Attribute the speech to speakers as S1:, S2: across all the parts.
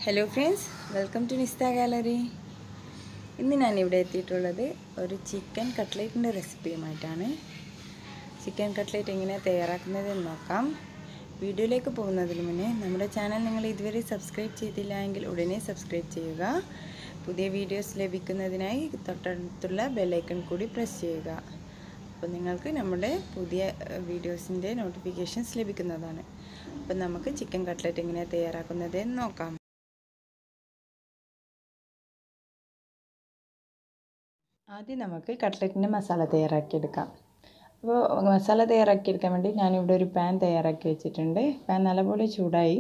S1: Hello friends, welcome to Nistha Gallery. ഇന്ന് ഞാൻ ഇവിടെ എത്തിയിട്ടുള്ളത് ഒരു ചിക്കൻ കട്ട്ലേറ്റിന്റെ റെസിപ്പിയുമായിട്ടാണ്. ചിക്കൻ കട്ട്ലേറ്റ് എങ്ങനെ തയ്യാറാക്കുന്നതെന്ന് നോക്കാം. വീഡിയോയിലേക്ക് പോകുന്നതിന് മുന്നേ നമ്മുടെ ചാനൽ നിങ്ങൾ ഇതുവരെ സബ്സ്ക്രൈബ് ചെയ്തില്ലെങ്കിൽ ഉടനെ സബ്സ്ക്രൈബ് ചെയ്യുക. പുതിയ വീഡിയോസ് ലഭിക്കുന്നതിനായി തൊട്ടടുത്തുള്ള ബെൽ ഐക്കൺ കൂടി പ്രസ് ചെയ്യുക. അപ്പോൾ നിങ്ങൾക്ക് നമ്മുടെ പുതിയ വീഡിയോസിന്റെ നോട്ടിഫിക്കേഷൻസ് ലഭിക്കുന്നതാണ്. അപ്പോൾ നമുക്ക് ചിക്കൻ കട്ട്ലേറ്റ് എങ്ങനെ തയ്യാറാക്കുന്നതെന്ന് നോക്കാം. ആദ്യം നമുക്ക് കട്ട്ലറ്റിൻ്റെ മസാല തയ്യാറാക്കിയെടുക്കാം. അപ്പോൾ മസാല തയ്യാറാക്കിയെടുക്കാൻ വേണ്ടി ഞാനിവിടെ ഒരു പാൻ തയ്യാറാക്കി വെച്ചിട്ടുണ്ട്. പാൻ നല്ലപോലെ ചൂടായി.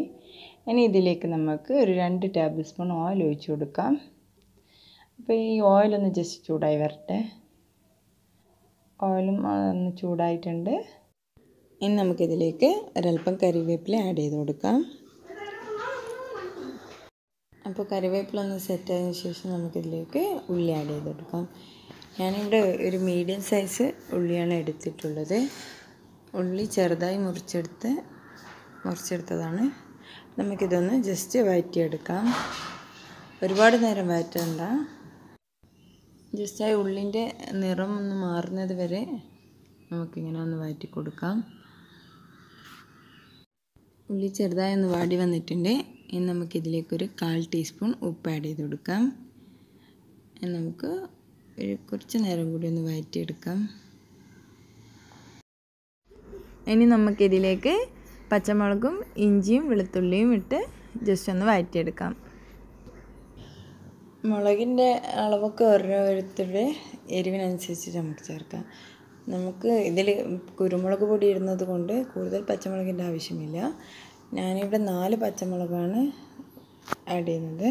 S1: ഇനി ഇതിലേക്ക് നമുക്ക് ഒരു 2 ടേബിൾ സ്പൂൺ ഓയിൽ ഒഴിച്ചു കൊടുക്കാം. അപ്പോൾ ഈ ഓയിലൊന്ന് ജസ്റ്റ് ചൂടായി വരട്ടെ. ഓയിലും ഒന്ന് ചൂടായിട്ടുണ്ട്. ഇനി നമുക്കിതിലേക്ക് ഒരല്പം കറിവേപ്പില ആഡ് ചെയ്ത് കൊടുക്കാം. അപ്പോൾ കറിവേപ്പില ഒന്ന് സെറ്റ് ആയതിനു ശേഷം നമുക്കിതിലേക്ക് ഉള്ളി ആഡ് ചെയ്ത് കൊടുക്കാം. ഞാനിവിടെ ഒരു മീഡിയം സൈസ് ഉള്ളിയാണ് എടുത്തിട്ടുള്ളത്. ഉള്ളി ചെറുതായി മുറിച്ചെടുത്തതാണ്. നമുക്കിതൊന്ന് ജസ്റ്റ് വഴറ്റിയെടുക്കാം. ഒരുപാട് നേരം വഴറ്റണ്ട. ജസ്റ്റ് ആ ഉള്ളിൻ്റെ നിറം ഒന്ന് മാറുന്നത് വരെ നമുക്കിങ്ങനെ ഒന്ന് വഴറ്റി കൊടുക്കാം. ഉള്ളി ചെറുതായി ഒന്ന് വാടി വന്നിട്ടുണ്ട്. ഇനി നമുക്കിതിലേക്കൊരു 1/4 ടീസ്പൂൺ ഉപ്പ് ആഡ് ചെയ്ത് കൊടുക്കാം. നമുക്ക് കുറച്ച് നേരം കൂടി ഒന്ന് വഴറ്റിയെടുക്കാം. ഇനി നമുക്കിതിലേക്ക് പച്ചമുളകും ഇഞ്ചിയും വെളുത്തുള്ളിയും ഇട്ട് ജസ്റ്റ് ഒന്ന് വഴറ്റിയെടുക്കാം. മുളകിൻ്റെ അളവൊക്കെ ഓരോരുത്തരുടെ എരിവിനനുസരിച്ച് നമുക്ക് ചേർക്കാം. നമുക്ക് ഇതിൽ കുരുമുളക് പൊടി ഇടുന്നത് കൊണ്ട് കൂടുതൽ പച്ചമുളകിൻ്റെ ആവശ്യമില്ല. ഞാനിവിടെ 4 പച്ചമുളകാണ് ആഡ് ചെയ്യുന്നത്.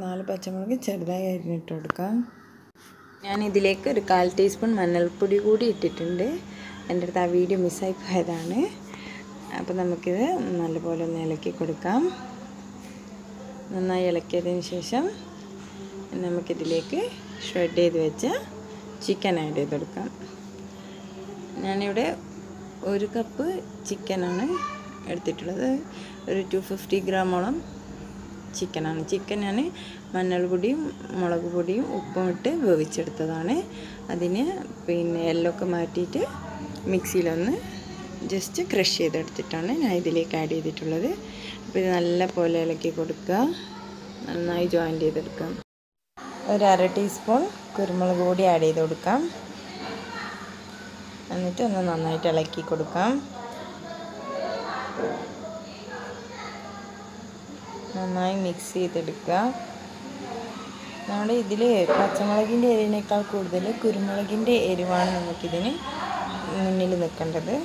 S1: 4 പച്ചമുളക് ചെറുതായി അരിഞ്ഞിട്ട് കൊടുക്കാം. ഞാനിതിലേക്ക് ഒരു 1/4 ടീസ്പൂൺ മഞ്ഞൾപ്പൊടി കൂടി ഇട്ടിട്ടുണ്ട്. എൻ്റെ അടുത്ത് ആ വീഡിയോ മിസ്സായി പോയതാണ്. അപ്പോൾ നമുക്കിത് നല്ലപോലെ ഒന്ന് ഇളക്കി കൊടുക്കാം. നന്നായി ഇളക്കിയതിന് ശേഷം നമുക്കിതിലേക്ക് ഷ്രെഡ് ചെയ്ത് വെച്ച ചിക്കൻ ആഡ് ചെയ്ത് കൊടുക്കാം. ഞാനിവിടെ 1 കപ്പ് ചിക്കനാണ് എടുത്തിട്ടുള്ളത്. ഒരു 250 ഗ്രാമോളം ചിക്കനാണ്. ചിക്കൻ ഞാൻ മഞ്ഞൾപ്പൊടിയും മുളക് പൊടിയും ഉപ്പും ഇട്ട് വേവിച്ചെടുത്തതാണ്. അതിന് എല്ലൊക്കെ മാറ്റിയിട്ട് മിക്സിയിലൊന്ന് ജസ്റ്റ് ക്രഷ് ചെയ്തെടുത്തിട്ടാണ് ഞാൻ ഇതിലേക്ക് ആഡ് ചെയ്തിട്ടുള്ളത്. അപ്പോൾ ഇത് നല്ല പോലെ ഇളക്കി കൊടുക്കുക. നന്നായി ജോയിൻ ചെയ്തെടുക്കാം. ഒരു 1/2 ടീസ്പൂൺ കുരുമുളക് പൊടി ആഡ് ചെയ്ത് കൊടുക്കാം. എന്നിട്ട് ഒന്ന് നന്നായിട്ട് ഇളക്കി കൊടുക്കാം. നന്നായി മിക്സ് ചെയ്തെടുക്കുക. നമ്മുടെ ഇതിൽ പച്ചമുളകിൻ്റെ എരിവിനേക്കാൾ കൂടുതൽ കുരുമുളകിൻ്റെ എരിവാണ് നമുക്കിതിന് മുന്നിൽ നിൽക്കേണ്ടത്.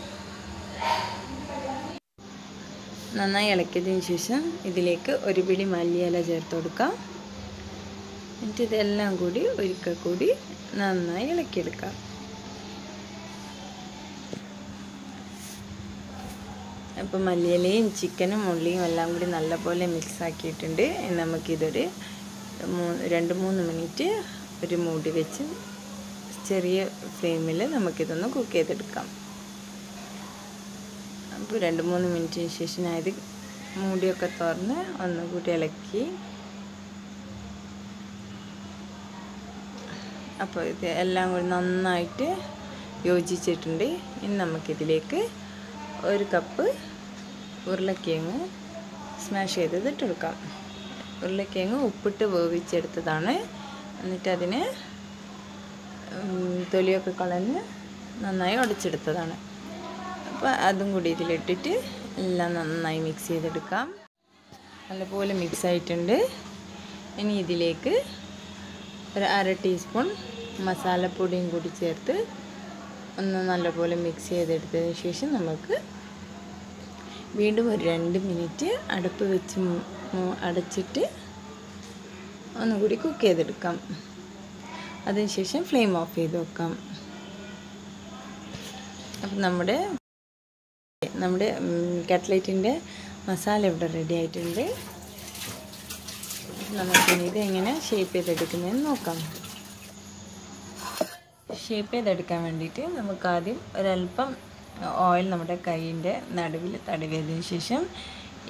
S1: നന്നായി ഇളക്കിയതിന് ശേഷം ഇതിലേക്ക് ഒരു പിടി മല്ലിയില ചേർത്ത് കൊടുക്കാം. എന്നിട്ട് ഇതെല്ലാം കൂടി ഒരിക്കൽ കൂടി നന്നായി ഇളക്കിയെടുക്കാം. അപ്പോൾ മല്ലിയിലയും ചിക്കനും ഉള്ളിയും എല്ലാം കൂടി നല്ലപോലെ മിക്സ് ആക്കിയിട്ടുണ്ട്. നമുക്കിതൊരു 2-3 മിനിറ്റ് ഒരു മൂടി വെച്ച് ചെറിയ ഫ്ലെയിമിൽ നമുക്കിതൊന്ന് കുക്ക് ചെയ്തെടുക്കാം. അപ്പോൾ 2-3 മിനിറ്റിന് ശേഷം ഞാൻ ഇത് മൂടിയൊക്കെ തുറന്ന് ഒന്നുകൂടി ഇളക്കി. അപ്പോൾ ഇത് എല്ലാം കൂടി നന്നായിട്ട് യോജിച്ചിട്ടുണ്ട്. ഇനി നമുക്കിതിലേക്ക് 1 കപ്പ് ഉരുളക്കിഴങ്ങ് സ്മാഷ് ചെയ്തത് ഇട്ടെടുക്കാം. ഉരുളക്കിഴങ്ങ് ഉപ്പിട്ട് വേവിച്ചെടുത്തതാണ്. എന്നിട്ട് അതിന് തൊലിയൊക്കെ കളഞ്ഞ് നന്നായി ഉടച്ചെടുത്തതാണ്. അപ്പോൾ അതും കൂടി ഇതിലിട്ടിട്ട് എല്ലാം നന്നായി മിക്സ് ചെയ്തെടുക്കാം. നല്ലപോലെ മിക്സ് ആയിട്ടുണ്ട്. ഇനി ഇതിലേക്ക് ഒരു 1/2 ടീസ്പൂൺ മസാലപ്പൊടിയും കൂടി ചേർത്ത് ഒന്ന് നല്ലപോലെ മിക്സ് ചെയ്തെടുത്തതിന് ശേഷം നമുക്ക് വീണ്ടും ഒരു 2 മിനിറ്റ് അടുപ്പ് വെച്ച് അടച്ചിട്ട് ഒന്നുകൂടി കുക്ക് ചെയ്തെടുക്കാം. അതിനുശേഷം ഫ്ലെയിം ഓഫ് ചെയ്ത് വെക്കാം. അപ്പം നമ്മുടെ കട്ട്ലേറ്റിൻ്റെ മസാല ഇവിടെ റെഡി ആയിട്ടുണ്ട്. നമുക്കിനി ഇത് എങ്ങനെ ഷേപ്പ് ചെയ്തെടുക്കുന്നതെന്ന് നോക്കാം. ഷേപ്പ് ചെയ്തെടുക്കാൻ വേണ്ടിയിട്ട് നമുക്കാദ്യം ഒരല്പം ഓയിൽ നമ്മുടെ കൈയിൻ്റെ നടുവിൽ തടവിയതിന് ശേഷം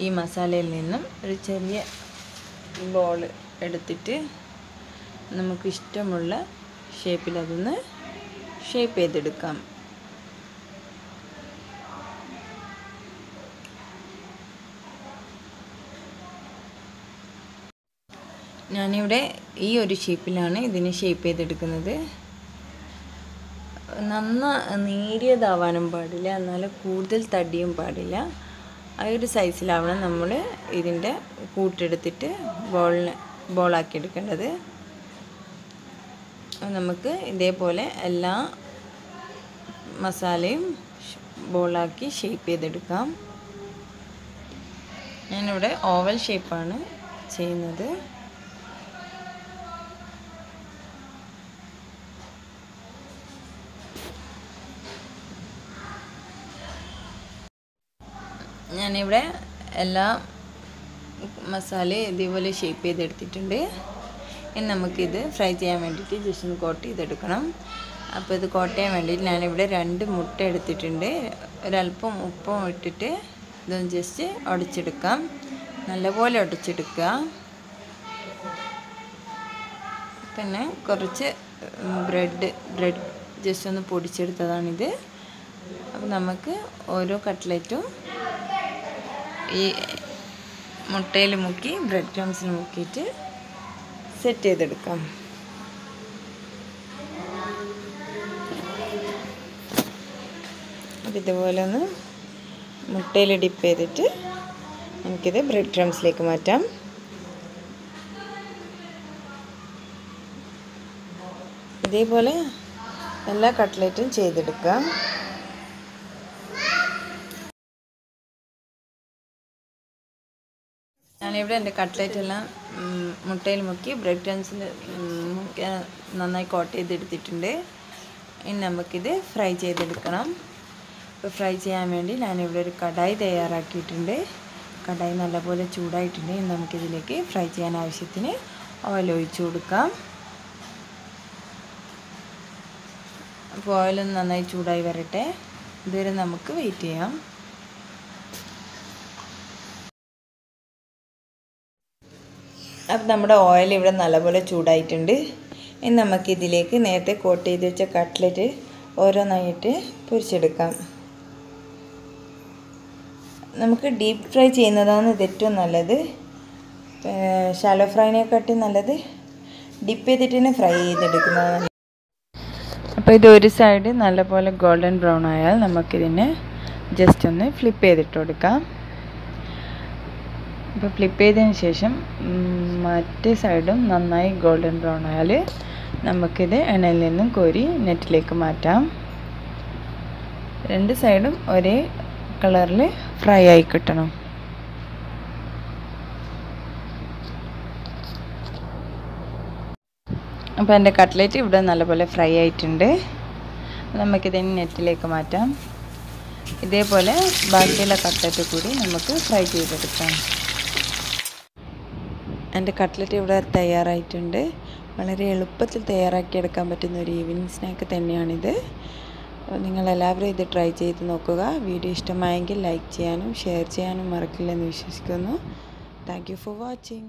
S1: ഈ മസാലയിൽ നിന്നും ഒരു ചെറിയ ബോൾ എടുത്തിട്ട് നമുക്ക് ഇഷ്ടമുള്ള ഷേപ്പിൽ അതൊന്ന് ഷേപ്പ് ചെയ്തെടുക്കാം. ഞാനിവിടെ ഈ ഒരു ഷേപ്പിലാണ് ഇതിനെ ഷേപ്പ് ചെയ്തെടുക്കുന്നത്. നേരിയതാവാനും പാടില്ല, എന്നാൽ കൂടുതൽ തടിയും പാടില്ല. ആ ഒരു സൈസിലാവണം നമ്മൾ ഇതിൻ്റെ കൂട്ടെടുത്തിട്ട് ബോളാക്കി എടുക്കേണ്ടത്. നമുക്ക് ഇതേപോലെ എല്ലാ മസാലയും ബോളാക്കി ഷേപ്പ് ചെയ്തെടുക്കാം. ഞാനിവിടെ ഓവൽ ഷേപ്പാണ് ചെയ്യുന്നത്. ഞാനിവിടെ എല്ലാ മസാലയും ഇതേപോലെ ഷേപ്പ് ചെയ്തെടുത്തിട്ടുണ്ട്. ഇനി നമുക്കിത് ഫ്രൈ ചെയ്യാൻ വേണ്ടിയിട്ട് ജസ്റ്റ് ഒന്ന് കോട്ട് ചെയ്തെടുക്കണം. അപ്പോൾ ഇത് കോട്ട് ചെയ്യാൻ വേണ്ടിയിട്ട് ഞാനിവിടെ 2 മുട്ട എടുത്തിട്ടുണ്ട്. ഒരല്പം ഉപ്പും ഇട്ടിട്ട് ഇതൊന്ന് ജസ്റ്റ് ഉടച്ചെടുക്കാം. നല്ലപോലെ ഉടച്ചെടുക്കുക. പിന്നെ കുറച്ച് ബ്രെഡ് ജസ്റ്റ് ഒന്ന് പൊടിച്ചെടുത്തതാണിത്. അപ്പോൾ നമുക്ക് ഓരോ കട്ട്ലറ്റും ഈ മുട്ടയിൽ മുക്കി ബ്രെഡ് ക്രംസിൽ മുക്കിയിട്ട് സെറ്റ് ചെയ്തെടുക്കാം. അപ്പോൾ ഇതുപോലെ ഒന്ന് മുട്ടയിൽ ഡിപ്പ് ചെയ്തിട്ട് നമുക്കിത് ബ്രെഡ് ക്രംസിലേക്ക് മാറ്റാം. ഇതേപോലെ എല്ലാ കട്ട്ലറ്റും ചെയ്തെടുക്കാം. ഞാനിവിടെ എൻ്റെ കട്ട്ലറ്റ് എല്ലാം മുട്ടയിൽ മുക്കി ബ്രെഡ് ക്രംസിൽ നന്നായി കോട്ട് ചെയ്തെടുത്തിട്ടുണ്ട്. ഇനി നമുക്കിത് ഫ്രൈ ചെയ്തെടുക്കണം. ഇപ്പോൾ ഫ്രൈ ചെയ്യാൻ വേണ്ടി ഞാനിവിടെ ഒരു കടായി തയ്യാറാക്കിയിട്ടുണ്ട്. കടായി നല്ലപോലെ ചൂടായിട്ടുണ്ട്. ഇനി നമുക്കിതിലേക്ക് ഫ്രൈ ചെയ്യാൻ ആവശ്യത്തിന് ഓയിൽ ഒഴിച്ചു കൊടുക്കാം. അപ്പോൾ ഓയിലൊന്ന് നന്നായി ചൂടായി വരട്ടെ. ഇതുവരെ നമുക്ക് വെയിറ്റ് ചെയ്യാം. അപ്പോൾ നമ്മുടെ ഓയിൽ ഇവിടെ നല്ലപോലെ ചൂടായിട്ടുണ്ട്. ഇനി നമുക്കിതിലേക്ക് നേരത്തെ കോട്ട് ചെയ്ത് വെച്ച കട്ട്ലറ്റ് ഓരോന്നായിട്ട് പൊരിച്ചെടുക്കാം. നമുക്ക് ഡീപ്പ് ഫ്രൈ ചെയ്യുന്നതാണ് ഇത് ഏറ്റവും നല്ലത്. ഷാലോ ഫ്രൈനെക്കാട്ടി നല്ലത് ഡിപ്പ് ചെയ്തിട്ട് തന്നെ ഫ്രൈ ചെയ്തെടുക്കുന്നതാണ്. അപ്പോൾ ഇത് ഒരു സൈഡ് നല്ലപോലെ ഗോൾഡൻ ബ്രൗൺ ആയാൽ നമുക്കിതിനെ ജസ്റ്റ് ഒന്ന് ഫ്ലിപ്പ് ചെയ്തിട്ട് കൊടുക്കാം. അപ്പോൾ ഫ്ലിപ്പ് ചെയ്തതിന് ശേഷം മറ്റേ സൈഡും നന്നായി ഗോൾഡൻ ബ്രൗൺ ആയാൽ നമുക്കിത് എണ്ണയിൽ നിന്നും കോരി നെറ്റിലേക്ക് മാറ്റാം. 2 സൈഡും ഒരേ കളറിൽ ഫ്രൈ ആയി കിട്ടണം. അപ്പോൾ എൻ്റെ കട്ട്ലറ്റ് ഇവിടെ നല്ലപോലെ ഫ്രൈ ആയിട്ടുണ്ട്. നമുക്കിതിന് നെറ്റിലേക്ക് മാറ്റാം. ഇതേപോലെ ബാക്കിയുള്ള കട്ട്ലറ്റ് കൂടി നമുക്ക് ഫ്രൈ ചെയ്തെടുക്കാം. എൻ്റെ കട്ട്ലറ്റ് ഇവിടെ തയ്യാറായിട്ടുണ്ട്. വളരെ എളുപ്പത്തിൽ തയ്യാറാക്കിയെടുക്കാൻ പറ്റുന്ന ഒരു ഈവനിങ് സ്നാക്ക് തന്നെയാണിത്. നിങ്ങളെല്ലാവരും ഇത് ട്രൈ ചെയ്ത് നോക്കുക. വീഡിയോ ഇഷ്ടമായെങ്കിൽ ലൈക്ക് ചെയ്യാനും ഷെയർ ചെയ്യാനും മറക്കില്ലെന്ന് വിശ്വസിക്കുന്നു. Thank you for watching.